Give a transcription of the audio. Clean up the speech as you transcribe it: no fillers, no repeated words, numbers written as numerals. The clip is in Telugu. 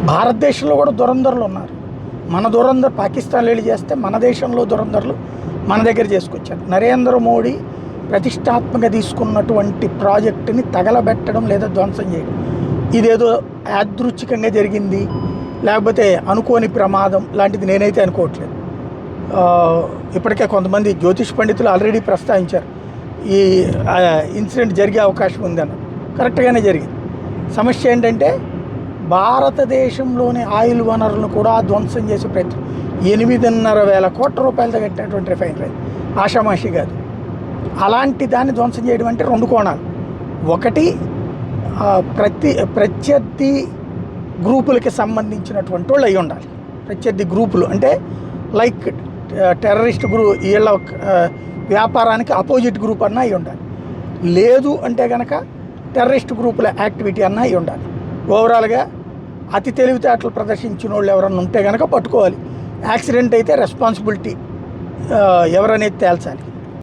భారతదేశంలో కూడా దురంధరులు ఉన్నారు. మన దురంధర్ పాకిస్తాన్లో వెళ్ళి చేస్తే మన దేశంలో దురంధరులు మన దగ్గర చేసుకొచ్చారు. నరేంద్ర మోడీ ప్రతిష్టాత్మకంగా తీసుకున్నటువంటి ప్రాజెక్టుని తగలబెట్టడం లేదా ధ్వంసం చేయడం ఇదేదో యాదృచ్ఛికంగా జరిగింది, లేకపోతే అనుకోని ప్రమాదం లాంటిది నేనైతే అనుకోవట్లేదు. ఇప్పటికే కొంతమంది జ్యోతిష్ పండితులు ఆల్రెడీ ప్రస్తావించారు ఈ ఇన్సిడెంట్ జరిగే అవకాశం ఉందన్న. కరెక్ట్గానే జరిగింది. సమస్య ఏంటంటే భారతదేశంలోని ఆయిల్ వనరులను కూడా ధ్వంసం చేసే ప్రయత్నం. 8,500 కోట్ల రూపాయలతో కట్టినటువంటి రిఫైనరీ ఆషామాషి కాదు. అలాంటి దాన్ని ధ్వంసం చేయడం అంటే 2 కోణాలు. ఒకటి ప్రత్యర్థి గ్రూపులకి సంబంధించినటువంటి వాళ్ళు అయి ఉండాలి. ప్రత్యర్థి గ్రూపులు అంటే లైక్ టెర్రరిస్ట్ వీళ్ళ వ్యాపారానికి అపోజిట్ గ్రూప్ అన్నా అయి ఉండాలి. లేదు అంటే కనుక టెర్రరిస్ట్ గ్రూపుల యాక్టివిటీ అన్నా అయి ఉండాలి. ఓవరాల్గా అతి తెలివితేటలు ప్రదర్శించిన వాళ్ళు ఎవరన్నా ఉంటే కనుక పట్టుకోవాలి. యాక్సిడెంట్ అయితే రెస్పాన్సిబిలిటీ ఎవరనేది తేల్చాలి.